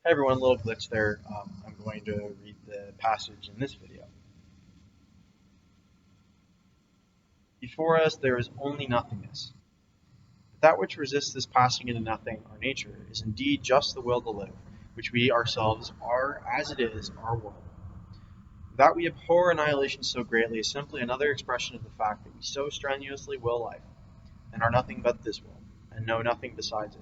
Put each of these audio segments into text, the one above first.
Hi everyone, a little glitch there. I'm going to read the passage in this video. Before us there is only nothingness. But that which resists this passing into nothing, our nature, is indeed just the will to live, which we ourselves are, as it is, our world. That we abhor annihilation so greatly is simply another expression of the fact that we so strenuously will life, and are nothing but this will, and know nothing besides it.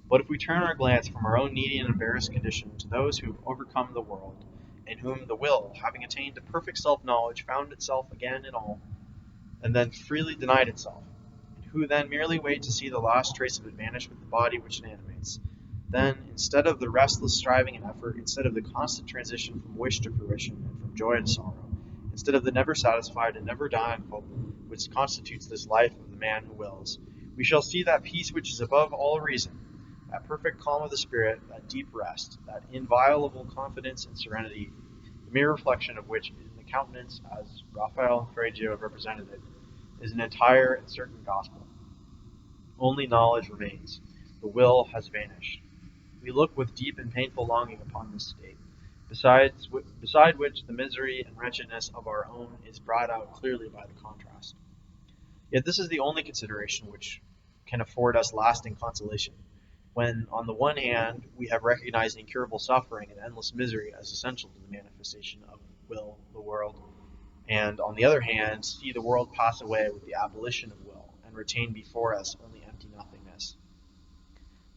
But if we turn our glance from our own needy and embarrassed condition to those who have overcome the world, in whom the will, having attained to perfect self-knowledge, found itself again in all, and then freely denied itself, and who then merely wait to see the last trace of it vanish with the body which it animates, then, instead of the restless striving and effort, instead of the constant transition from wish to fruition and from joy to sorrow, instead of the never satisfied and never dying hope which constitutes this life of the man who wills, we shall see that peace which is above all reason, that perfect calm of the spirit, that deep rest, that inviolable confidence and serenity, the mere reflection of which in the countenance, as Raphael and Correggio have represented it, is an entire and certain gospel. Only knowledge remains. The will has vanished. We look with deep and painful longing upon this state, beside which the misery and wretchedness of our own is brought out clearly by the contrast. Yet this is the only consideration which can afford us lasting consolation, when, on the one hand, we have recognized incurable suffering and endless misery as essential to the manifestation of will, the world, and, on the other hand, see the world pass away with the abolition of will, and retain before us only empty nothingness.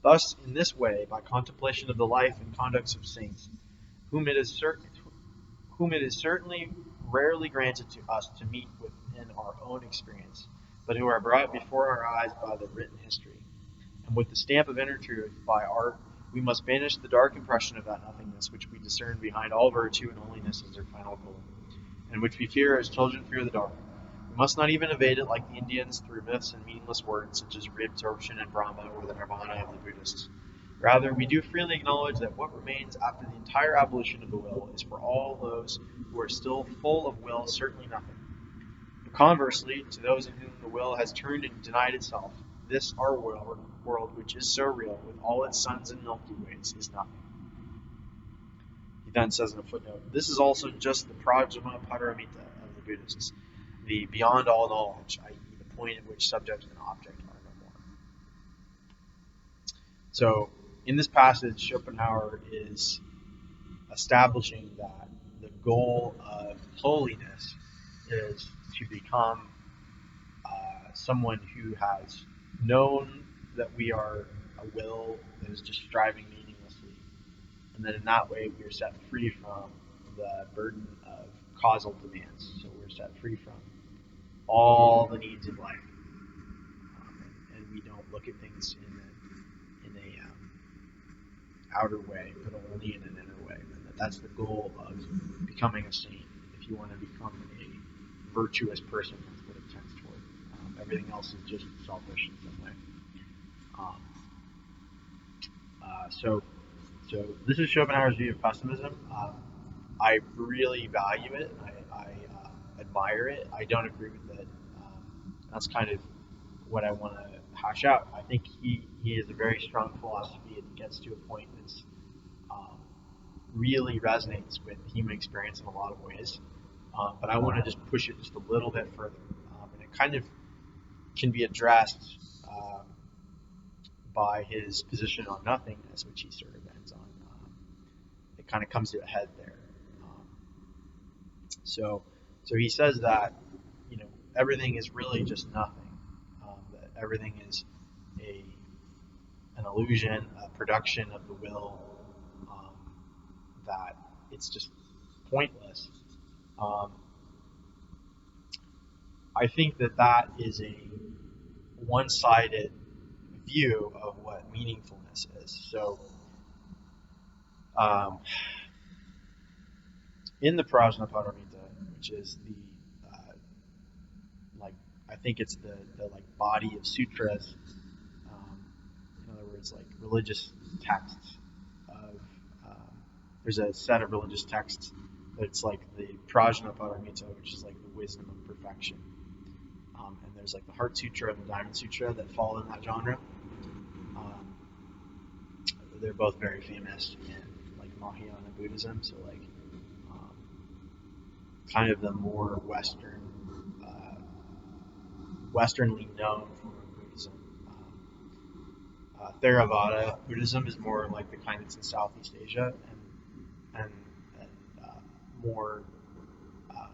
Thus, in this way, by contemplation of the life and conducts of saints, whom it is certainly rarely granted to us to meet within our own experience, but who are brought before our eyes by the written history, and with the stamp of inner truth by art, we must banish the dark impression of that nothingness which we discern behind all virtue and holiness as their final goal, and which we fear as children fear the dark. We must not even evade it like the Indians through myths and meaningless words such as reabsorption and Brahma or the nirvana of the Buddhists. Rather, we do freely acknowledge that what remains after the entire abolition of the will is for all those who are still full of will certainly nothing. But conversely, to those in whom the will has turned and denied itself, this our world, which is so real, with all its suns and Milky Ways, is nothing. He then says in a footnote, this is also just the prajna paramita of the Buddhists, the beyond all knowledge, i.e. the point at which subject and object are no more. So, in this passage, Schopenhauer is establishing that the goal of holiness is to become someone who has known that we are a will that is just striving meaninglessly, and then in that way we are set free from the burden of causal demands. So we're set free from all the needs of life, and we don't look at things in a outer way, but only in an inner way. And that's the goal of becoming a saint. If you want to become a virtuous person, that's what it tends toward. Everything else is just selfish in some way. Um, so this is Schopenhauer's view of pessimism. I really value it. I admire it. I don't agree with it. That's kind of what I want to hash out. I think he has a very strong philosophy and gets to a point that's really resonates with human experience in a lot of ways. But I want to just push it just a little bit further. And it kind of can be addressed by his position on nothingness, which he sort of ends on. It kind of comes to a head there. So he says that everything is really just nothing. That everything is an illusion, a production of the will. That it's just pointless. I think that is a one-sided view of what meaningfulness is. So, in the Prajnaparamita, which is the I think it's the body of sutras. In other words, like religious texts. There's a set of religious texts that's like the Prajnaparamita, which is like the wisdom of perfection. And there's like the Heart Sutra and the Diamond Sutra that fall in that genre. they're both very famous in like Mahayana Buddhism. So like um, kind of the more Westernly known form of Buddhism. Theravada Buddhism is more like the kind that's in Southeast Asia and, and more. Uh,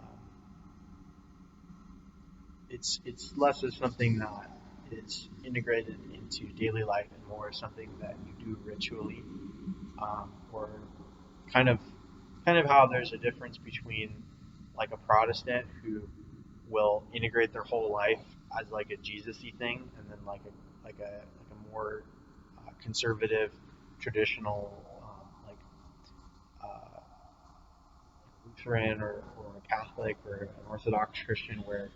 it's less of something that is integrated into daily life and more something that you do ritually, or kind of kind of how there's a difference between like a Protestant who will integrate their whole life as like a Jesus-y thing, and then like a more conservative, traditional, uh, Lutheran or a Catholic or an Orthodox Christian, where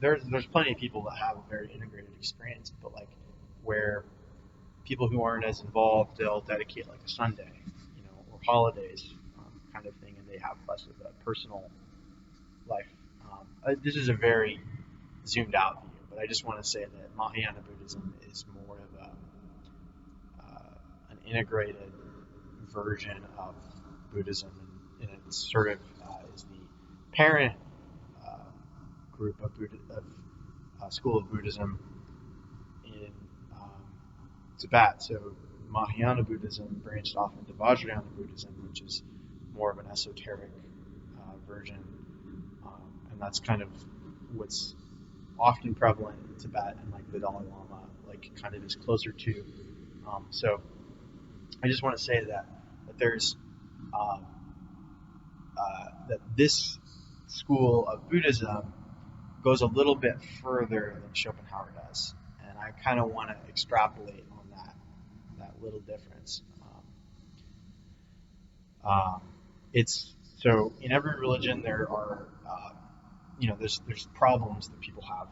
there's plenty of people that have a very integrated experience, but like where people who aren't as involved, they'll dedicate like a Sunday, or holidays, kind of thing, and they have less of a personal life. This is a very zoomed out view, but I just want to say that Mahayana Buddhism is more of an integrated version of Buddhism, and it sort of is the parent uh, group of school of Buddhism in Tibet. So Mahayana Buddhism branched off into Vajrayana Buddhism, which is more of an esoteric version, and that's kind of what's often prevalent in Tibet, and like the Dalai Lama like kind of is closer to. So I just want to say that there's um, that this school of Buddhism goes a little bit further than Schopenhauer does, and I kind of want to extrapolate on that little difference. Um, it's so in every religion there are there's problems that people have,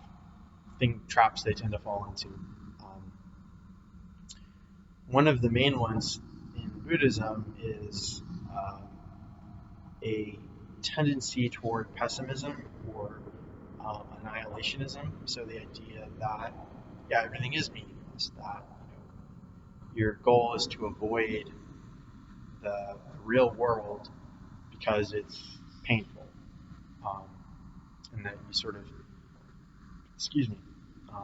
traps they tend to fall into. One of the main ones in Buddhism is a tendency toward pessimism or annihilationism. So the idea that everything is meaningless, that your goal is to avoid the real world because it's painful, um, and that you sort of,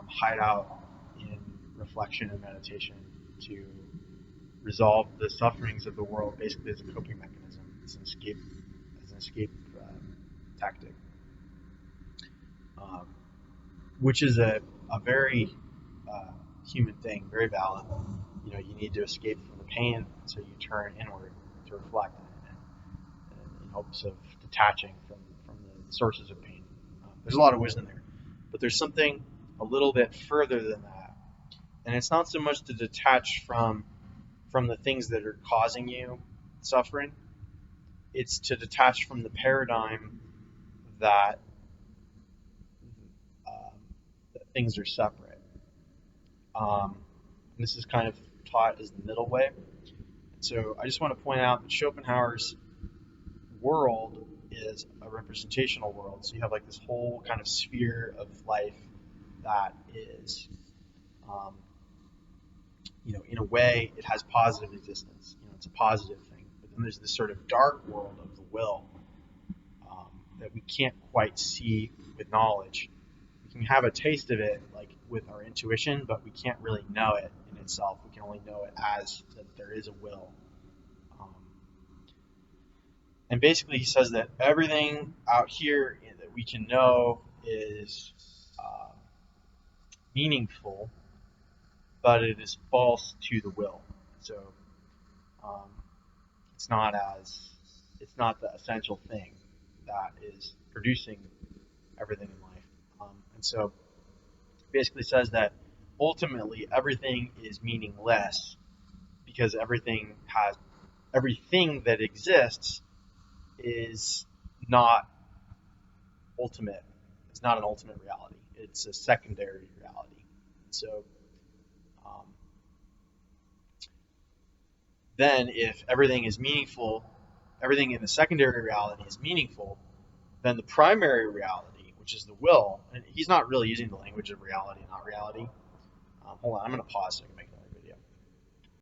hide out in reflection and meditation to resolve the sufferings of the world, basically as a coping mechanism, as an escape tactic, um, which is a very human thing, very valid. You need to escape from the pain, so you turn inward to reflect in hopes of detaching from the sources of pain. There's a lot of wisdom there, but there's something a little bit further than that, and it's not so much to detach from the things that are causing you suffering. It's to detach from the paradigm that, um, that things are separate. And this is kind of taught as the middle way. So I just want to point out that Schopenhauer's world is a representational world. So you have like this whole kind of sphere of life that is, um, in a way, it has positive existence. It's a positive thing. But then there's this sort of dark world of the will, that we can't quite see with knowledge. We can have a taste of it, like with our intuition, but we can't really know it in itself. We can only know it as that there is a will. And basically, he says that everything out here that we can know is meaningful, but it is false to the will. So um, it's not the essential thing that is producing everything in life. And so it basically says that ultimately everything is meaningless because everything that exists is not ultimate. It's not an ultimate reality. It's a secondary reality. So um, then if everything is meaningful, everything in the secondary reality is meaningful, then the primary reality, which is the will, and he's not really using the language of reality and not reality. Hold on, I'm going to pause so I can make